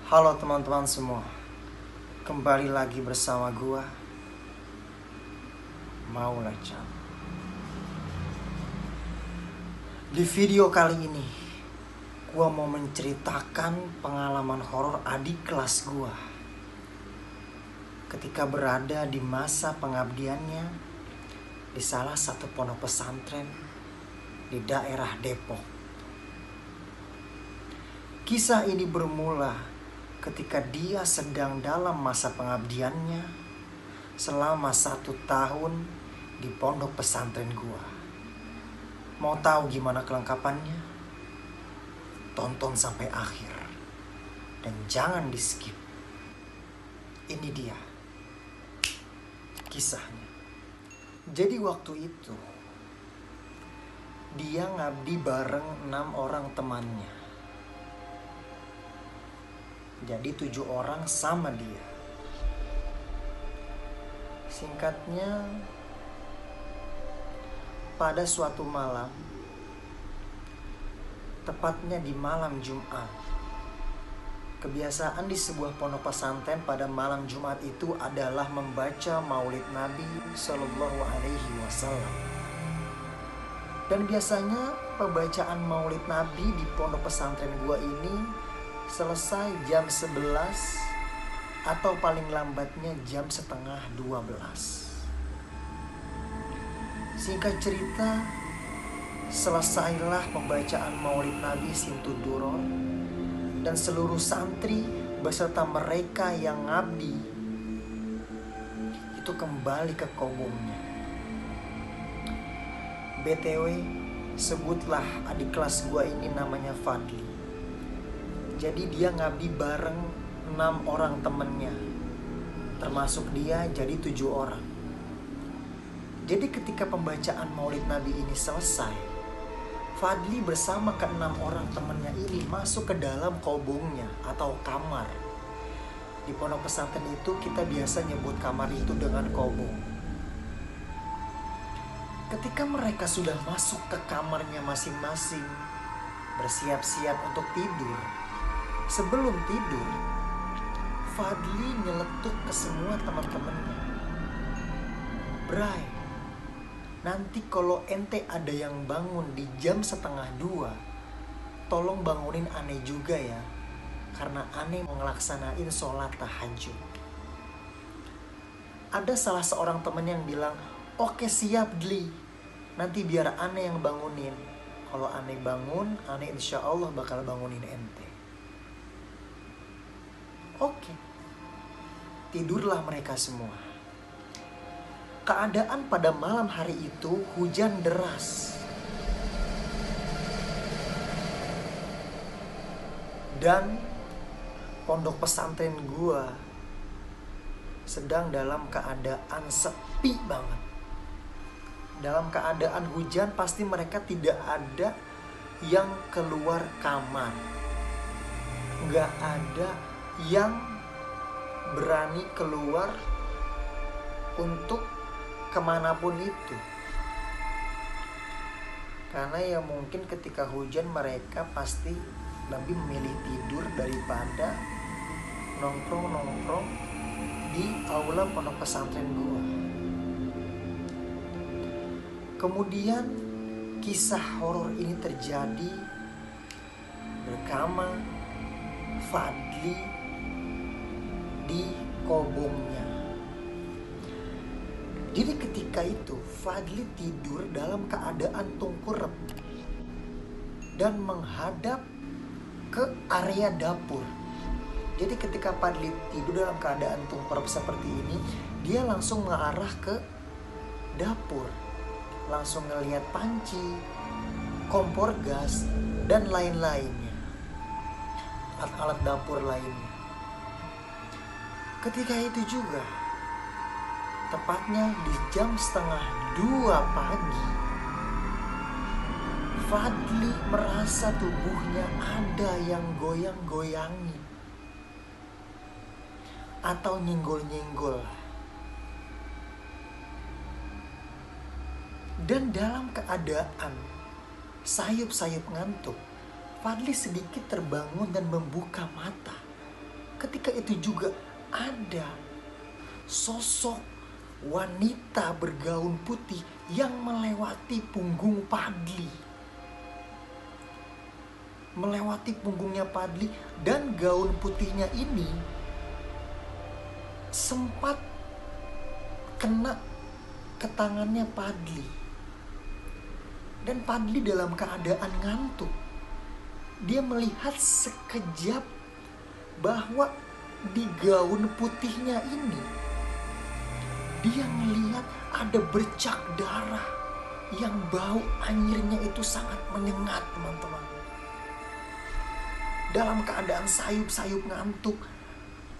Halo teman-teman semua, kembali lagi bersama gua Maula Chan. Di video kali ini gua mau menceritakan pengalaman horor adik kelas gua ketika berada di masa pengabdiannya di salah satu pondok pesantren di daerah Depok. Kisah ini bermula ketika dia sedang dalam masa pengabdiannya selama 1 tahun di pondok pesantren gua. Mau tahu gimana kelengkapannya? Tonton sampai akhir dan jangan di skip. Ini dia kisahnya. Jadi waktu itu dia ngabdi bareng 6 orang temannya. Jadi 7 orang sama dia. Singkatnya, pada suatu malam, tepatnya di malam Jumat. Kebiasaan di sebuah pondok pesantren pada malam Jumat itu adalah membaca Maulid Nabi Shallallahu Alaihi Wasallam. Dan biasanya pembacaan Maulid Nabi di pondok pesantren gua ini selesai jam 11 atau paling lambatnya jam setengah 12. Singkat cerita, selesailah pembacaan Maulid Nabi Simtuduror dan seluruh santri beserta mereka yang ngabdi itu kembali ke kobongnya. BTW, sebutlah adik kelas gua ini namanya Fadli. Jadi dia ngabdi bareng 6 orang temennya, termasuk dia jadi 7 orang. Jadi ketika pembacaan Maulid Nabi ini selesai, Fadli bersama ke-6 orang temannya ini masuk ke dalam kobongnya atau kamar. Di pondok pesantren itu kita biasa nyebut kamar itu dengan kobong. Ketika mereka sudah masuk ke kamarnya masing-masing, bersiap-siap untuk tidur. Sebelum tidur, Fadli nyeletuk ke semua teman-temannya. Bray, nanti kalau ente ada yang bangun di jam setengah 2, tolong bangunin aneh juga ya. Karena aneh mau ngelaksanain sholat tahajud. Ada salah seorang temen yang bilang, oke siap Dli, nanti biar aneh yang bangunin. Kalau aneh bangun, aneh insya Allah bakal bangunin ente. Oke, tidurlah mereka semua. Keadaan pada malam hari itu hujan deras. Dan pondok pesantren gua sedang dalam keadaan sepi banget. Dalam keadaan hujan pasti mereka tidak ada yang keluar kamar. Gak ada yang berani keluar untuk kemanapun itu. Karena ya mungkin ketika hujan mereka pasti lebih memilih tidur daripada nongkrong-nongkrong di aula pondok pesantren gua. Kemudian kisah horor ini terjadi bersama Fadli di kobongnya. Jadi ketika itu Fadli tidur dalam keadaan tungkurep dan menghadap ke area dapur. Jadi ketika Fadli tidur dalam keadaan tungkurep seperti ini, dia langsung mengarah ke dapur. Langsung ngelihat panci, kompor gas, dan lain-lainnya. Alat-alat dapur lainnya. Ketika itu juga, tepatnya di jam setengah 2 pagi, Fadli merasa tubuhnya ada yang goyang-goyangi atau nyenggol-nyenggol. Dan dalam keadaan sayup-sayup ngantuk, Fadli sedikit terbangun dan membuka mata. ketika itu juga ada sosok wanita bergaun putih yang melewati punggung Fadly. Melewati punggungnya Fadly, dan gaun putihnya ini sempat kena ke tangannya Fadly. Dan Fadly dalam keadaan ngantuk. Dia melihat sekejap bahwa di gaun putihnya ini dia melihat ada bercak darah yang bau anyirnya itu sangat menyengat, teman-teman. Dalam keadaan sayup-sayup ngantuk,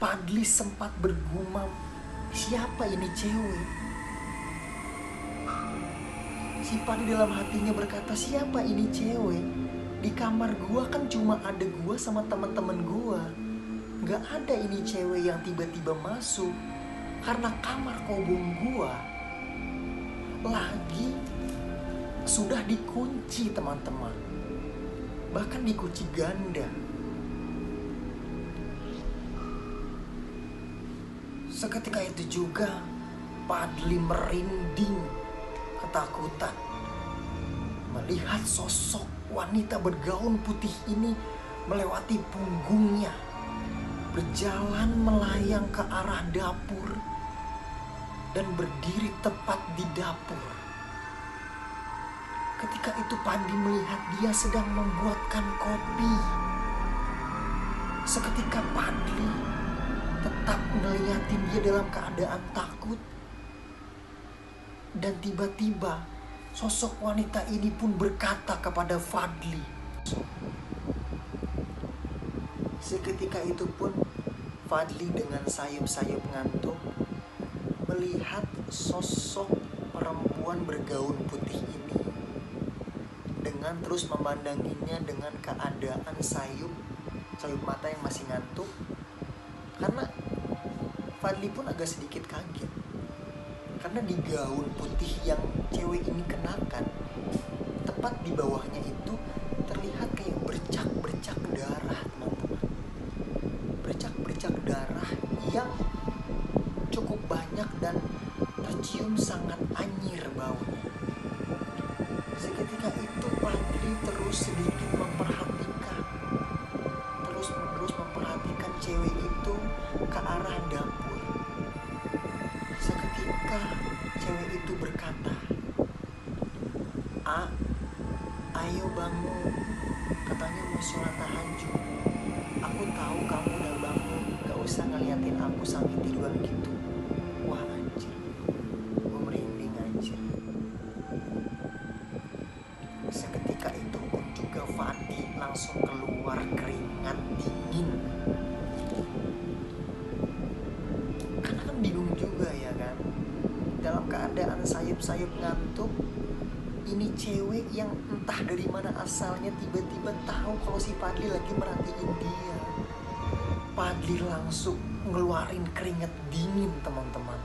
Fadly sempat bergumam, siapa ini cewek? Si Fadly dalam hatinya berkata, siapa ini cewek? Di kamar gua kan cuma ada gua sama teman-teman gua. Gak ada ini cewek yang tiba-tiba masuk. Karena kamar kobong gua lagi sudah dikunci, teman-teman. Bahkan dikunci ganda. Seketika itu juga Fadly merinding ketakutan melihat sosok wanita bergaun putih ini melewati punggungnya, berjalan melayang ke arah dapur dan berdiri tepat di dapur. Ketika itu Fadly melihat dia sedang membuatkan kopi. Seketika Fadly tetap ngeliatin dia dalam keadaan takut. Dan tiba-tiba sosok wanita ini pun berkata kepada Fadly. Seketika itu pun Fadly dengan sayup-sayup ngantuk melihat sosok perempuan bergaun putih ini dengan terus memandanginya dengan keadaan sayup mata yang masih ngantuk. Karena Fadly pun agak sedikit kaget, karena di gaun putih yang cewek ini kenakan, tepat di bawahnya itu terlihat kayak bercak-bercak darah, teman-teman. Bercak-bercak darah yang cukup banyak dan tercium sangat anyir baunya. Seketika itu Fadly terus sedikit memperhatikan, terus memperhatikan cewek itu ke arah dapur. Seketika cewek itu berkata, ayo bangun, katanya mau sholat tahajud. Aku tahu kamu udah bangun, gak usah ngeliatin aku sambil tiduran gitu. Wah anjir, gue merinding anjir. Seketika itu pun juga Fadly langsung keluar keringat dingin. Karena kan bingung juga ya kan, dalam keadaan sayup-sayup ngantuk, ini cewek yang entah dari mana asalnya tiba-tiba tahu kalau si Fadly lagi merhatiin dia. Fadly langsung ngeluarin keringat dingin, teman-teman.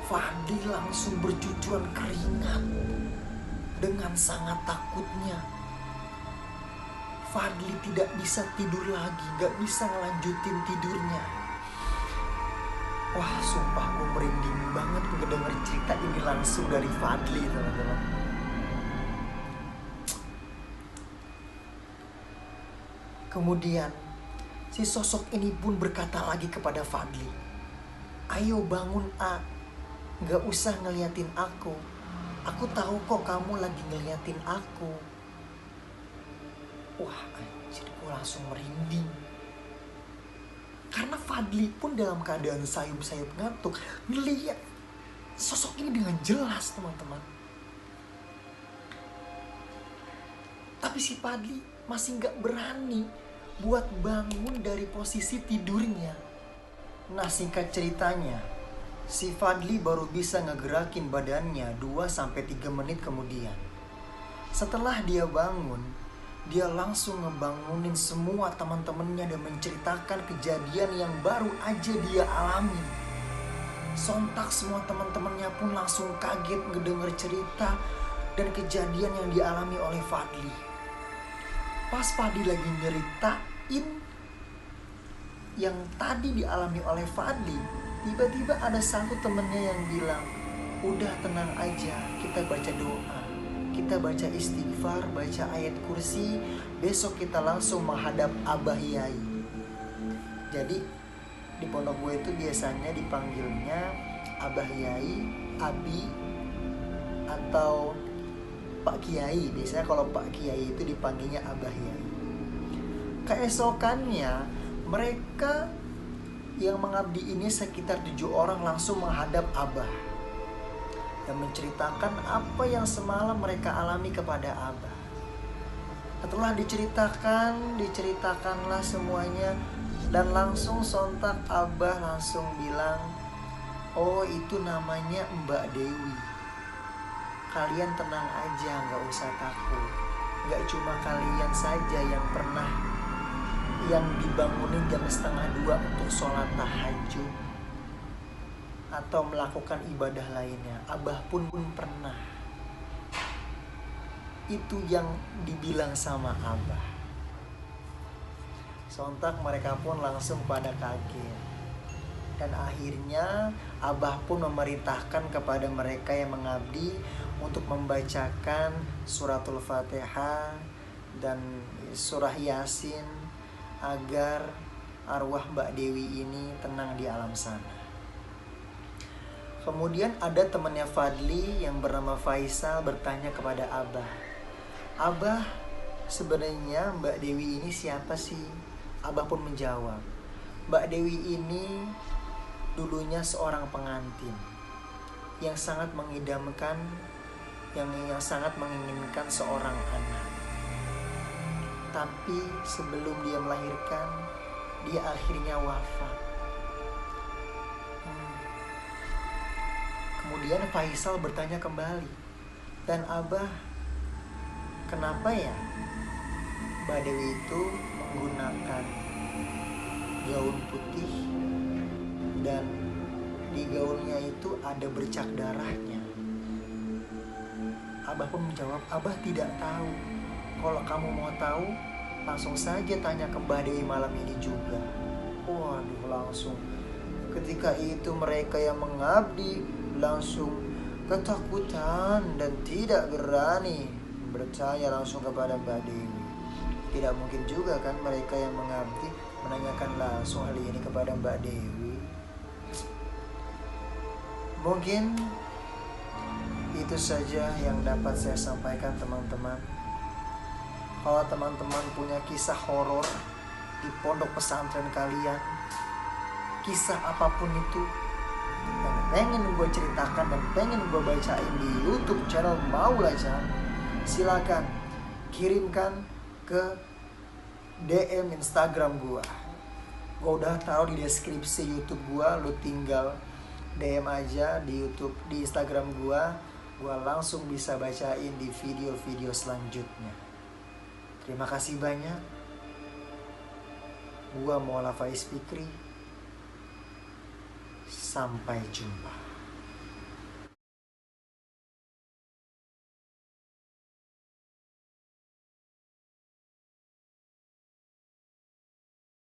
Fadly langsung bercucuran keringat. Dengan sangat takutnya, Fadly tidak bisa tidur lagi, gak bisa ngelanjutin tidurnya. Wah, sumpah gue merinding banget ngedenger cerita ini langsung dari Fadly, teman-teman. Kemudian, si sosok ini pun berkata lagi kepada Fadly, ayo bangun gak usah ngeliatin aku. Aku tahu kok kamu lagi ngeliatin aku. Wah anjir, gue langsung merinding. Karena Fadly pun dalam keadaan sayup-sayup ngantuk ngeliat sosok ini dengan jelas, teman-teman. Tapi si Fadly masih gak berani buat bangun dari posisi tidurnya. Nah, singkat ceritanya, si Fadly baru bisa ngegerakin badannya 2-3 menit kemudian. Setelah dia bangun, dia langsung ngebangunin semua teman-temannya dan menceritakan kejadian yang baru aja dia alami. Sontak semua teman-temannya pun langsung kaget ngedenger cerita dan kejadian yang dialami oleh Fadly. Pas Fadly lagi nyeritain yang tadi dialami oleh Fadli, tiba-tiba ada satu temennya yang bilang, udah tenang aja, kita baca doa, kita baca istighfar, baca ayat kursi, besok kita langsung menghadap Abah Yai. Jadi di pondok gue itu biasanya dipanggilnya Abah Yai, Abi, atau Pak Kiai. Biasanya kalau Pak Kiai itu dipanggilnya Abah Yai. Keesokannya mereka yang mengabdi ini sekitar 7 orang langsung menghadap Abah dan menceritakan apa yang semalam mereka alami kepada Abah. Setelah diceritakanlah semuanya, dan langsung sontak Abah langsung bilang, oh itu namanya Mbak Dewi. Kalian tenang aja, gak usah takut. Gak cuma kalian saja yang pernah yang dibangunin jam 1:30 untuk sholat tahajud atau melakukan ibadah lainnya. Abah pun pernah. Itu yang dibilang sama Abah. Sontak mereka pun langsung pada kaget. Dan akhirnya Abah pun memerintahkan kepada mereka yang mengabdi untuk membacakan suratul Fatihah dan surah Yasin agar arwah Mbak Dewi ini tenang di alam sana. Kemudian ada temannya Fadli yang bernama Faisal bertanya kepada Abah, Abah, sebenarnya Mbak Dewi ini siapa sih? Abah pun menjawab, Mbak Dewi ini dulunya seorang pengantin yang sangat mengidamkan, yang sangat menginginkan seorang anak. Tapi sebelum dia melahirkan, dia akhirnya wafat. Kemudian Faisal bertanya kembali, dan Abah, kenapa ya Mbak Dewi itu menggunakan gaun putih dan di gaunnya itu ada bercak darahnya? Abah pun menjawab, Abah tidak tahu. Kalau kamu mau tahu, langsung saja tanya ke Mbak Dewi malam ini juga. Waduh, langsung. Ketika itu mereka yang mengabdi langsung ketakutan dan tidak berani percaya langsung kepada Mbak Dewi. Tidak mungkin juga kan mereka yang mengabdi menanyakan langsung hal ini kepada Mbak Dewi. Mungkin itu saja yang dapat saya sampaikan, teman-teman. Kalau teman-teman punya kisah horor di pondok pesantren kalian, kisah apapun itu yang pengen gue ceritakan dan pengen gue bacain di YouTube channel Maulaja, silakan kirimkan ke DM Instagram gue. Gue udah taruh di deskripsi YouTube gue, lu tinggal DM aja di YouTube, di Instagram gue langsung bisa bacain di video-video selanjutnya. Terima kasih banyak. Gua Maula Faiz Fikri. Sampai jumpa.